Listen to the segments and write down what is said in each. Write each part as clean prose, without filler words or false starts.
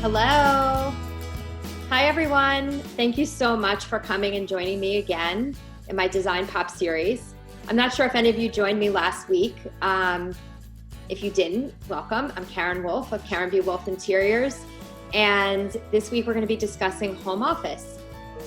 Hello. Hi, everyone. Thank you so much for coming and joining me again in my Design Pop series. I'm not sure if any of you joined me last week. If you didn't, welcome. I'm Karen Wolf of Karen B. Wolf Interiors. And this week we're going to be discussing home office.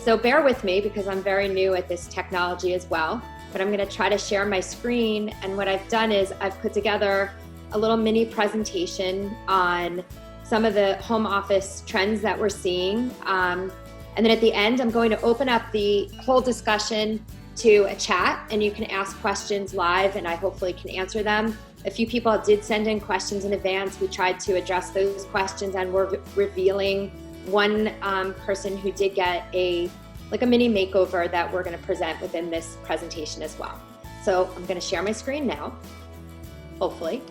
So bear with me because I'm very new at this technology as well, but I'm going to try to share my screen. And what I've done is I've put together a little mini presentation on some of the home office trends that we're seeing. And then at the end, I'm going to open up the whole discussion to a chat, and you can ask questions live, and I hopefully can answer them. A few people did send in questions in advance. We tried to address those questions, and we're revealing one person who did get a mini makeover that we're going to present within this presentation as well. So I'm going to share my screen now, hopefully.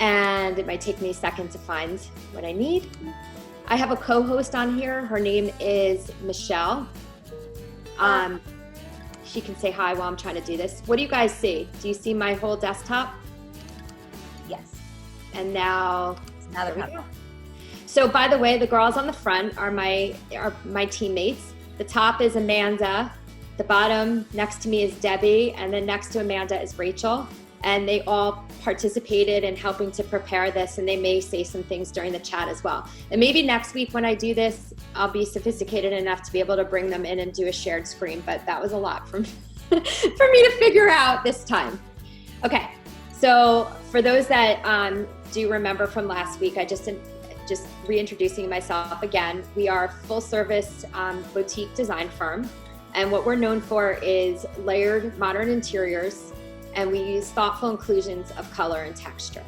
And it might take me a second to find what I need. I have a co-host on here. Her name is Michelle. She can say hi while I'm trying to do this. What do you guys see? Do you see my whole desktop? Yes. And now There we go. So by the way, the girls on the front are my teammates. The top is Amanda. The bottom next to me is Debbie. And then next to Amanda is Rachel. And they all participated in helping to prepare this, and they may say some things during the chat as well. And maybe next week when I do this, I'll be sophisticated enough to be able to bring them in and do a shared screen, but that was a lot for me, for me to figure out this time. Okay, so for those that do remember from last week, I just reintroducing myself again. We are a full service boutique design firm, and what we're known for is layered modern interiors, and we use thoughtful inclusions of color and texture.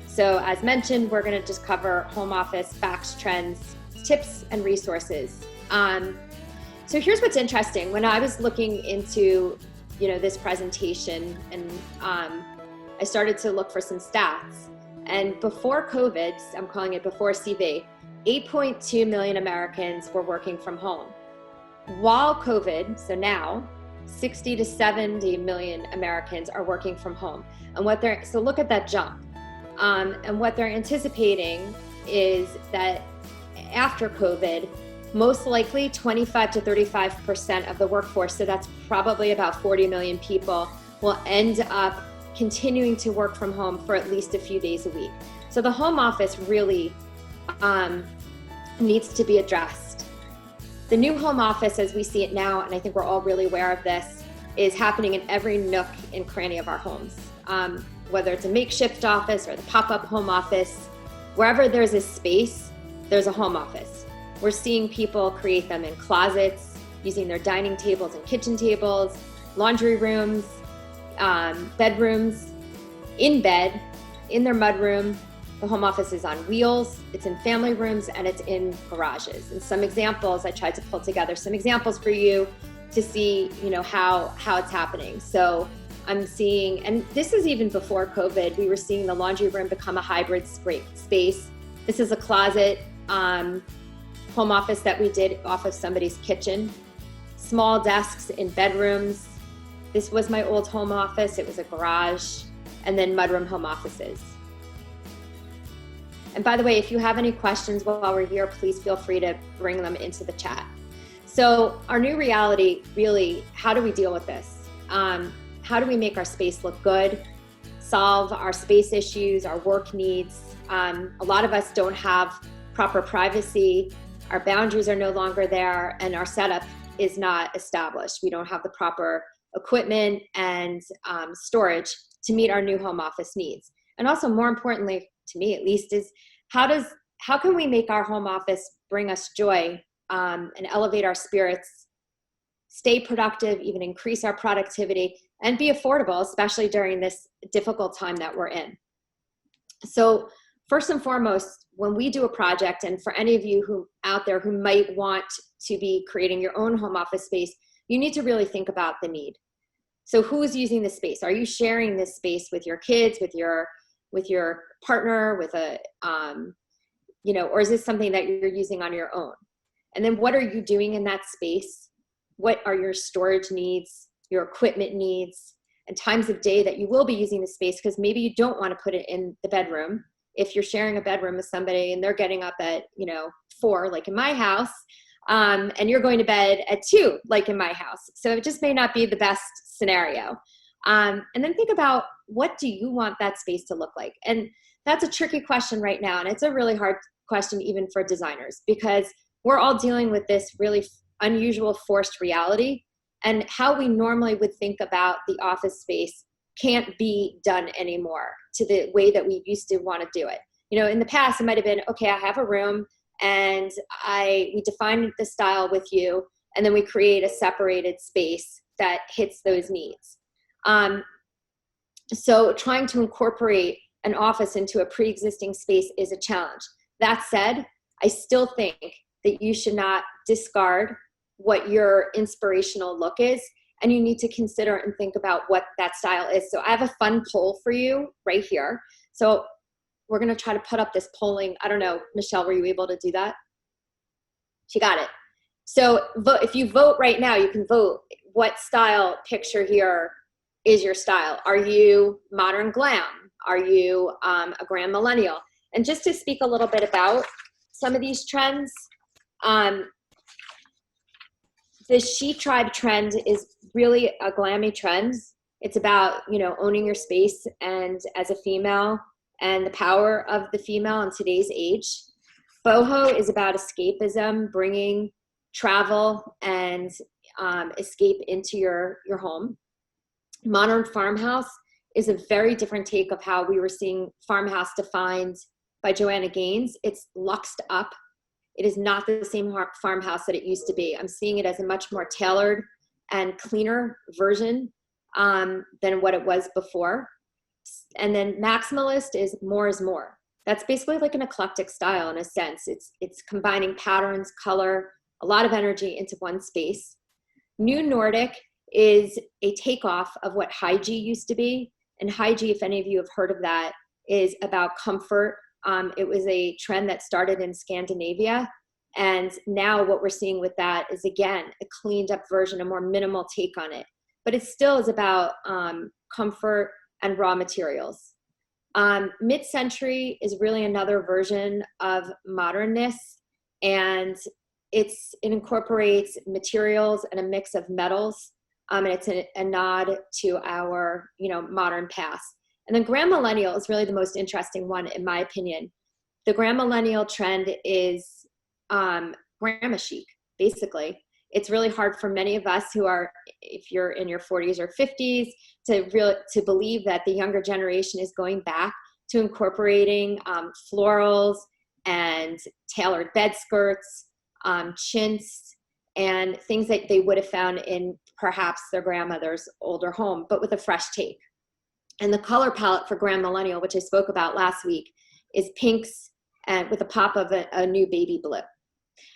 So as mentioned, we're going to just cover home office facts, trends, tips, and resources. So here's what's interesting. When I was looking into, this presentation, and I started to look for some stats. And before COVID, I'm calling it before CV, 8.2 million Americans were working from home. While COVID, so now, 60 to 70 million Americans are working from home. And so look at that jump. And what they're anticipating is that after COVID, most likely 25 to 35% of the workforce, so that's probably about 40 million people, will end up continuing to work from home for at least a few days a week. So the home office really needs to be addressed. The new home office as we see it now, and I think we're all really aware of this, is happening in every nook and cranny of our homes. Whether it's a makeshift office or the pop-up home office, wherever there's a space, there's a home office. We're seeing people create them in closets, using their dining tables and kitchen tables, laundry rooms, bedrooms, in bed, in their mudroom. The home office is on wheels, it's in family rooms, and it's in garages. And some examples, I tried to pull together some examples for you to see, how it's happening. So I'm seeing, and this is even before COVID, we were seeing the laundry room become a hybrid space. This is a closet home office that we did off of somebody's kitchen. Small desks in bedrooms. This was my old home office. It was a garage, and then mudroom home offices. And by the way, if you have any questions while we're here, please feel free to bring them into the chat. So our new reality, really, how do we deal with this? How do we make our space look good, solve our space issues, our work needs? A lot of us don't have proper privacy. Our boundaries are no longer there, and our setup is not established. We don't have the proper equipment and storage to meet our new home office needs. And also, more importantly, to me at least, is how can we make our home office bring us joy and elevate our spirits, stay productive, even increase our productivity, and be affordable, especially during this difficult time that we're in. So first and foremost, when we do a project, and for any of you who out there who might want to be creating your own home office space, you need to really think about the need. So who's using this space? Are you sharing this space with your kids, with your partner, with or is this something that you're using on your own? And then what are you doing in that space? What are your storage needs, your equipment needs, and times of day that you will be using the space? Because maybe you don't want to put it in the bedroom. if you're sharing a bedroom with somebody and they're getting up at, 4, like in my house, and you're going to bed at 2, like in my house. So it just may not be the best scenario. And then think about, what do you want that space to look like? And that's a tricky question right now. And it's a really hard question even for designers, because we're all dealing with this really unusual forced reality, and how we normally would think about the office space can't be done anymore to the way that we used to want to do it. In the past, it might have been, okay, I have a room and we define the style with you, and then we create a separated space that hits those needs. So trying to incorporate an office into a pre-existing space is a challenge. That said, I still think that you should not discard what your inspirational look is, and you need to consider and think about what that style is. So I have a fun poll for you right here. So we're going to try to put up this polling. I don't know, Michelle, were you able to do that? She got it. So vote. If you vote right now, you can vote what style picture here is your style. Are you modern glam? Are you a grand millennial? And just to speak a little bit about some of these trends, the She Tribe trend is really a glammy trend. It's about, owning your space and as a female, and the power of the female in today's age. Boho is about escapism, bringing travel and escape into your home. Modern farmhouse is a very different take of how we were seeing farmhouse defined by Joanna Gaines. It's luxed up. It is not the same farmhouse that it used to be. I'm seeing it as a much more tailored and cleaner version than what it was before. And then maximalist is more is more. That's basically like an eclectic style in a sense. It's combining patterns, color, a lot of energy into one space. New Nordic is a takeoff of what Hygge used to be. And Hygge, if any of you have heard of that, is about comfort. It was a trend that started in Scandinavia. And now what we're seeing with that is, again, a cleaned up version, a more minimal take on it. But it still is about comfort and raw materials. Mid-century is really another version of modernness. And it incorporates materials and a mix of metals. And it's a nod to our, modern past. And then Grand Millennial is really the most interesting one, in my opinion. The Grand Millennial trend is grandma chic, basically. It's really hard for many of us who are, if you're in your 40s or 50s, to believe that the younger generation is going back to incorporating florals and tailored bed skirts, chintz, and things that they would have found in perhaps their grandmother's older home, but with a fresh take. And the color palette for Grand Millennial, which I spoke about last week, is pinks and with a pop of a new baby blue.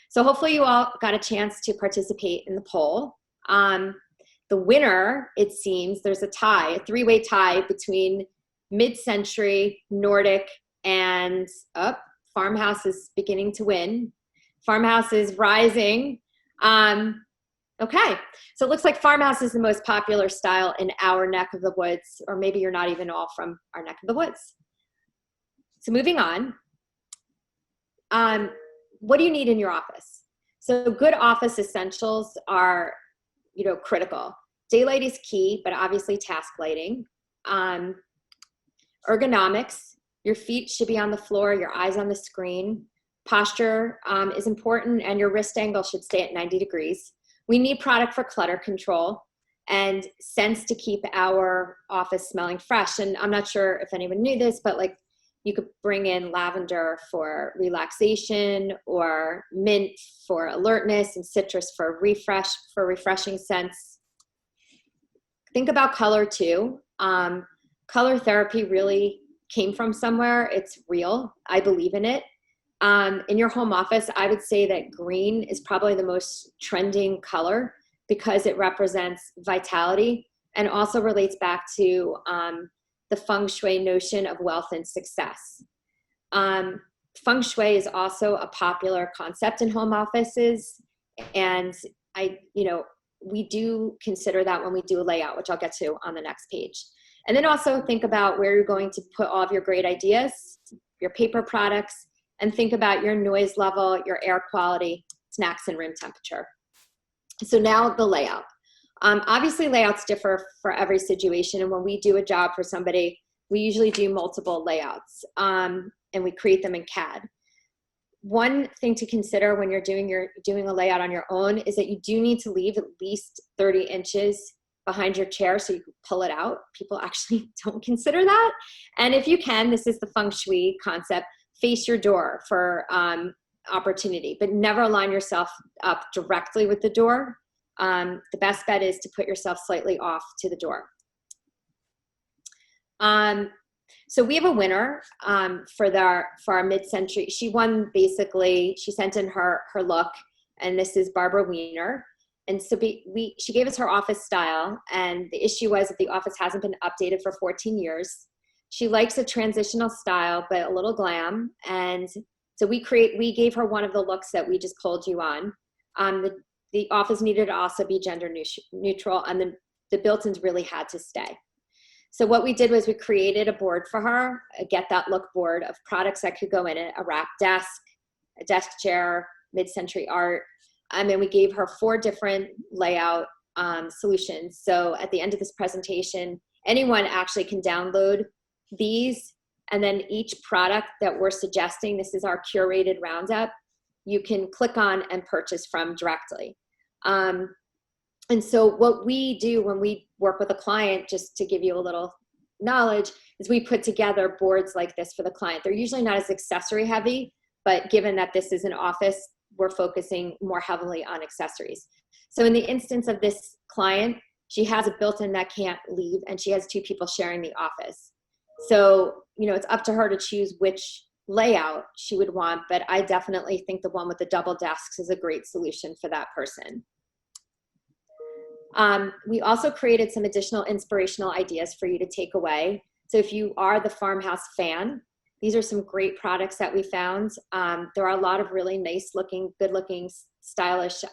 So hopefully you all got a chance to participate in the poll. The winner, it seems, there's a tie, a 3-way tie between mid-century, Nordic, and farmhouse is beginning to win. Farmhouse is rising. Okay, so it looks like farmhouse is the most popular style in our neck of the woods, or maybe you're not even all from our neck of the woods. So moving on, what do you need in your office? So good office essentials are, critical. Daylight is key, but obviously task lighting. Ergonomics, your feet should be on the floor, your eyes on the screen. Posture is important, and your wrist angle should stay at 90 degrees. We need product for clutter control and scents to keep our office smelling fresh. And I'm not sure if anyone knew this, but you could bring in lavender for relaxation, or mint for alertness, and citrus for refreshing scents. Think about color too. Color therapy really came from somewhere. It's real. I believe in it. In your home office, I would say that green is probably the most trending color because it represents vitality and also relates back to the feng shui notion of wealth and success. Feng shui is also a popular concept in home offices, and we do consider that when we do a layout, which I'll get to on the next page. And then also think about where you're going to put all of your great ideas, your paper products, and think about your noise level, your air quality, snacks, and room temperature. So now the layout. Obviously, layouts differ for every situation, and when we do a job for somebody, we usually do multiple layouts, and we create them in CAD. One thing to consider when you're doing a layout on your own is that you do need to leave at least 30 inches behind your chair so you can pull it out. People actually don't consider that. And if you can, this is the feng shui concept, face your door for opportunity, but never line yourself up directly with the door. The best bet is to put yourself slightly off to the door. So we have a winner for our mid-century. She won basically, she sent in her look, and this is Barbara Wiener. And so she gave us her office style, and the issue was that the office hasn't been updated for 14 years. She likes a transitional style, but a little glam. And so we gave her one of the looks that we just polled you on. The office needed to also be gender neutral, and the built-ins really had to stay. So what we did was we created a board for her, a Get That Look board of products that could go in it, a wrap desk, a desk chair, mid-century art. And then we gave her 4 different layout solutions. So at the end of this presentation, anyone actually can download these, and then each product that we're suggesting, this is our curated roundup, you can click on and purchase from directly. And so what we do when we work with a client, just to give you a little knowledge, is we put together boards like this for the client. They're usually not as accessory heavy, but given that this is an office, we're focusing more heavily on accessories. So in the instance of this client, she has a built-in that can't leave, and she has 2 people sharing the office. So, you know, it's up to her to choose which layout she would want, but I definitely think the one with the double desks is a great solution for that person. We also created some additional inspirational ideas for you to take away. So if you are the Farmhouse fan, these are some great products that we found. There are a lot of really nice looking, good looking, stylish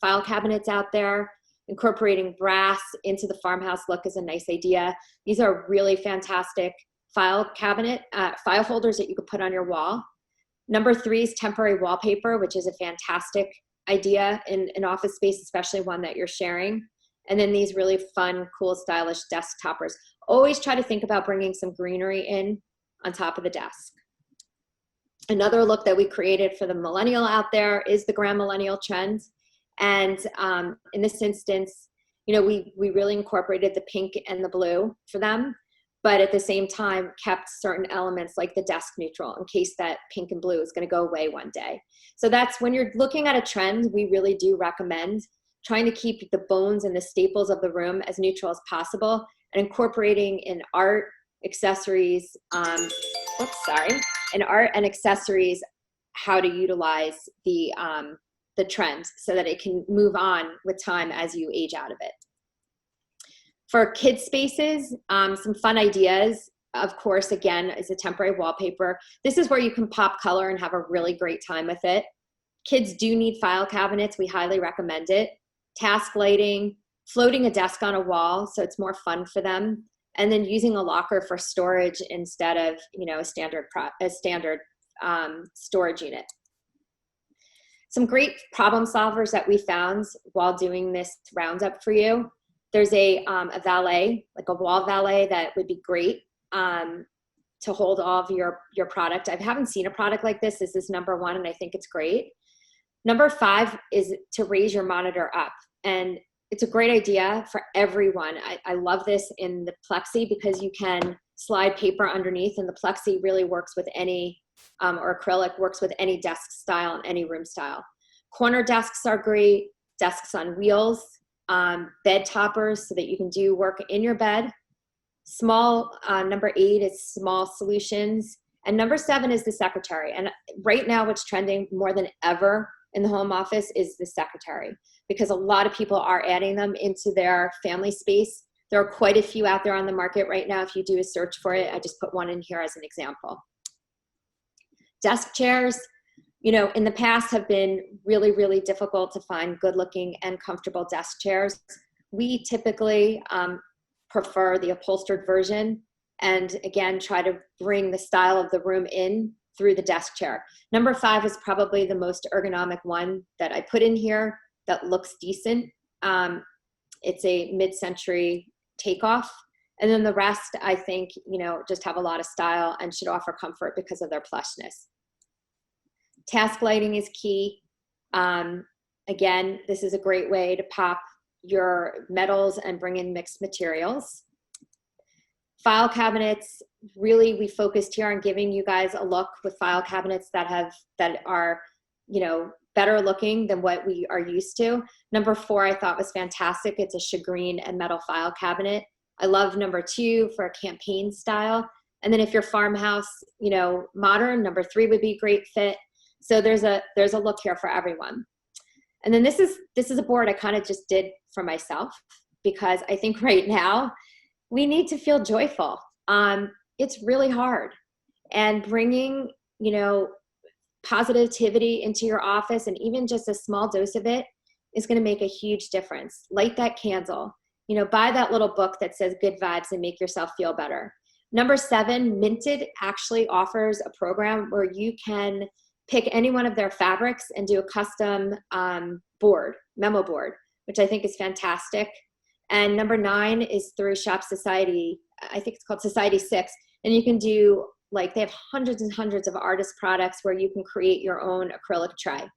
file cabinets out there. Incorporating brass into the farmhouse look is a nice idea. These are really fantastic file holders that you could put on your wall. Number 3 is temporary wallpaper, which is a fantastic idea in an office space, especially one that you're sharing. And then these really fun, cool, stylish desk toppers. Always try to think about bringing some greenery in on top of the desk. Another look that we created for the millennial out there is the grand millennial trend. And in this instance, you know, we really incorporated the pink and the blue for them, but at the same time kept certain elements like the desk neutral in case that pink and blue is going to go away one day. So that's when you're looking at a trend, we really do recommend trying to keep the bones and the staples of the room as neutral as possible, and incorporating in art, accessories, in art and accessories, how to utilize the trend so that it can move on with time as you age out of it. For kids spaces, some fun ideas, of course, again, is a temporary wallpaper. This is where you can pop color and have a really great time with it. Kids do need file cabinets. We highly recommend it. Task lighting, floating a desk on a wall so it's more fun for them, and then using a locker for storage instead of, you know, a standard storage unit. Some great problem solvers that we found while doing this roundup for you. There's a valet, like a wall valet, that would be great to hold all of your product. I haven't seen a product like this. This is number 1, and I think it's great. Number 5 is to raise your monitor up. And it's a great idea for everyone. I love this in the Plexi because you can slide paper underneath, and the Plexi really works with any, or acrylic works with any desk style and any room style. Corner desks are great, desks on wheels, bed toppers so that you can do work in your bed. Small, number 8 is small solutions. And number 7 is the secretary. And right now what's trending more than ever in the home office is the secretary, because a lot of people are adding them into their family space. There are quite a few out there on the market right now. If you do a search for it, I just put one in here as an example. Desk chairs, you know, in the past have been really, really difficult to find good looking and comfortable desk chairs. We typically prefer the upholstered version. And again, try to bring the style of the room in through the desk chair. Number 5 is probably the most ergonomic one that I put in here that looks decent. It's a mid-century takeoff. And then the rest, I think, just have a lot of style and should offer comfort because of their plushness. Task lighting is key. Again, this is a great way to pop your metals and bring in mixed materials. File cabinets, really, we focused here on giving you guys a look with file cabinets that are, better looking than what we are used to. Number 4, I thought was fantastic. It's a shagreen and metal file cabinet. I love number 2 for a campaign style. And then if you're farmhouse, modern, number 3 would be a great fit. So there's a look here for everyone. And then this is a board I kind of just did for myself because I think right now we need to feel joyful. It's really hard, and bringing, positivity into your office, and even just a small dose of it is going to make a huge difference. Light that candle, buy that little book that says good vibes and make yourself feel better. Number 7, Minted actually offers a program where you can pick any one of their fabrics and do a custom memo board, which I think is fantastic. And number 9 is through Shop Society. I think it's called Society 6. And you can do, they have hundreds and hundreds of artist products where you can create your own acrylic tray.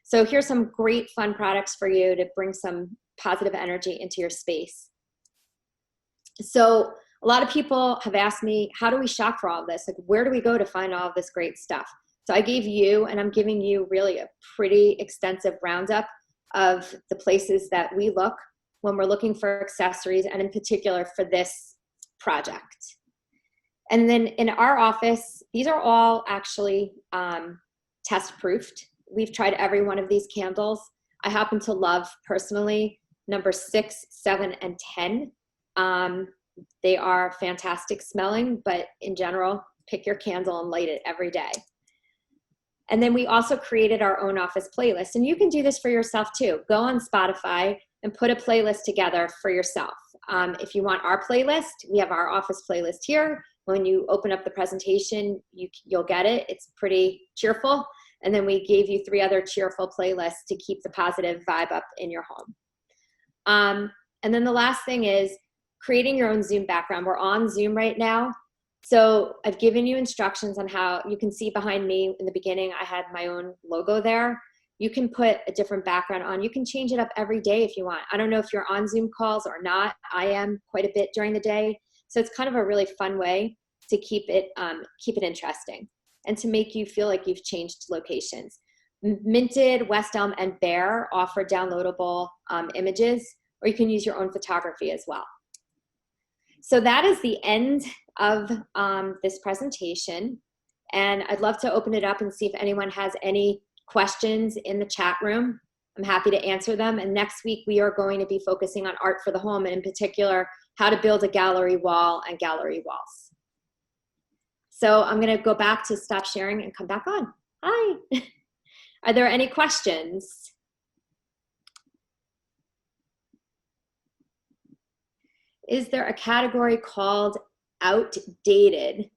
So here's some great fun products for you to bring some positive energy into your space. So a lot of people have asked me, how do we shop for all of this? Where do we go to find all of this great stuff? So I gave you, and I'm giving you really a pretty extensive roundup of the places that we look when we're looking for accessories, and in particular for this project. And then in our office, these are all actually test proofed. We've tried every one of these candles. I happen to love personally number 6, 7, and 10. They are fantastic smelling, but in general, pick your candle and light it every day. And then we also created our own office playlist. And you can do this for yourself too. Go on Spotify and put a playlist together for yourself. If you want our playlist, we have our office playlist here. When you open up the presentation, you'll get it. It's pretty cheerful. And then we gave you 3 other cheerful playlists to keep the positive vibe up in your home. And then the last thing is creating your own Zoom background. We're on Zoom right now. So I've given you instructions on how you can see behind me in the beginning, I had my own logo there. You can put a different background on. You can change it up every day if you want. I don't know if you're on Zoom calls or not. I am quite a bit during the day. So it's kind of a really fun way to keep it interesting and to make you feel like you've changed locations. Minted, West Elm, and Bear offer downloadable images, or you can use your own photography as well. So that is the end of this presentation. And I'd love to open it up and see if anyone has any questions in the chat room. I'm happy to answer them. And next week, we are going to be focusing on art for the home, and in particular, how to build a gallery wall and gallery walls. So I'm going to go back to stop sharing and come back on. Hi. Are there any questions? Is there a category called outdated?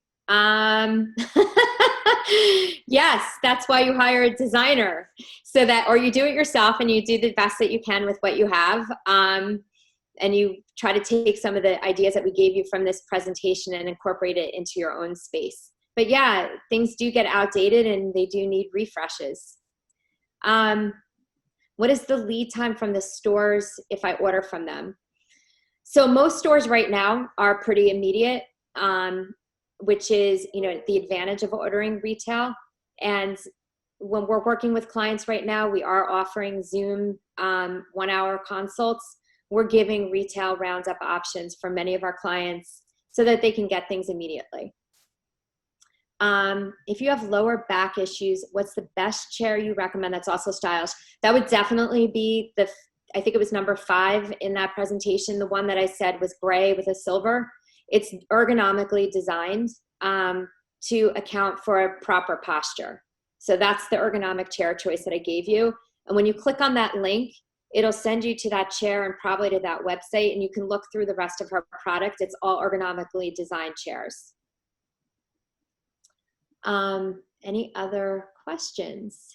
Yes, that's why you hire a designer, so that, or you do it yourself and you do the best that you can with what you have. And you try to take some of the ideas that we gave you from this presentation and incorporate it into your own space. But yeah, things do get outdated and they do need refreshes. What is the lead time from the stores if I order from them? So most stores right now are pretty immediate, which is, the advantage of ordering retail. And when we're working with clients right now, we are offering Zoom 1-hour consults. We're giving retail roundup options for many of our clients so that they can get things immediately. If you have lower back issues, what's the best chair you recommend that's also stylish? That would definitely be I think it was number 5 in that presentation. The one that I said was gray with a silver. It's ergonomically designed to account for a proper posture. So that's the ergonomic chair choice that I gave you. And when you click on that link, it'll send you to that chair and probably to that website, and you can look through the rest of her product. It's all ergonomically designed chairs. Any other questions?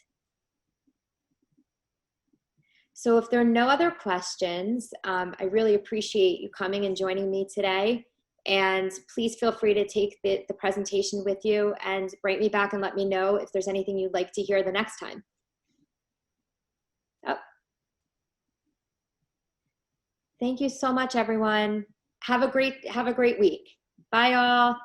So if there are no other questions, I really appreciate you coming and joining me today. And please feel free to take the presentation with you and write me back and let me know if there's anything you'd like to hear the next time. Oh. Thank you so much, everyone. Have a great week. Bye, all.